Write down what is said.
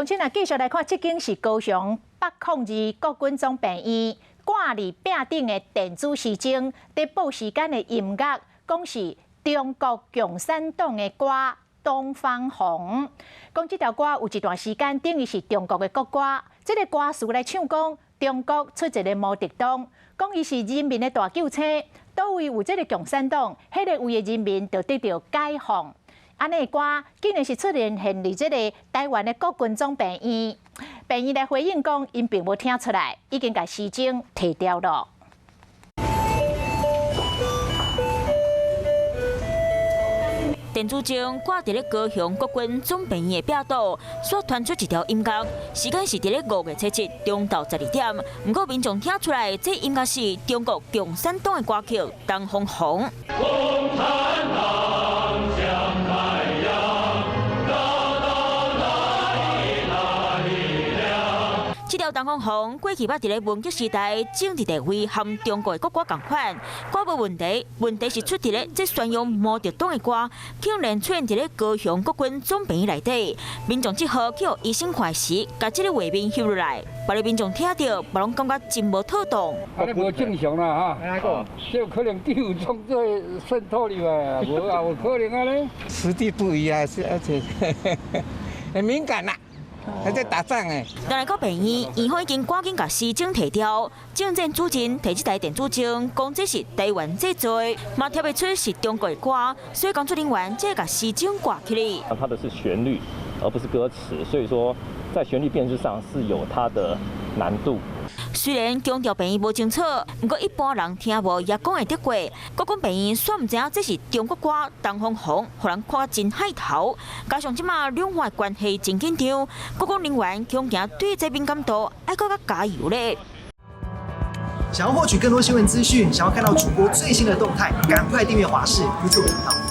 乡亲啊，继续来看，这间是高雄802国军总病院挂伫壁顶的电子时钟，在报时间的音乐，讲是中国共产党的歌《东方红》。讲这条歌有一段时间等于是中国的国歌，这个歌词来唱讲中国出一个毛泽东，讲伊是人民的大救星，倒位有这个共产党，迄个位的人民就得到解放。 安尼的歌竟然是出现伫这个台湾的国军总病院，病院来回应讲，因并无听出来，已经把时钟摕掉了。电子钟挂伫咧高雄国军总病院的壁道，所传出一条音乐，时间是伫咧5月7日中昼12点。不过民众听出来，这音乐是中国共产党的歌曲《东方红》。 这条《东方红》过去捌伫咧文革时代政治地位和中国的国歌同款，歌无问题。问题是出伫咧这宣扬毛泽东的歌，竟然出现伫咧高雄国军总病院内底。民众只好去互医生看时，把这个画面翕落来。别个民众听到，别拢感觉真无妥当。安尼无正常啦哈，这有可能有从这渗透入来啊，无啊，有可能安尼。实地不一样，而且很敏感啦。 还在打仗哎！但来到病院，医方已经赶紧把时钟摕掉。政治主任摕这台电子钟，讲这是台湾制作，嘛听不出是中国的歌，所以工作人员才把时钟挂起来。它的是旋律，而不是歌词，所以说在旋律辨识上是有它的难度。 虽然强调病院无清楚，不过一般人听无也讲会得过。国军病院煞唔知影这是中国歌《东方红》，互人看真海头。加上即马两岸关系真紧张，国军人员恐惊对这敏感度爱搁较加油咧。想要获取更多新闻资讯，想要看到主播最新的动态，赶快订阅华视 YouTube 频道。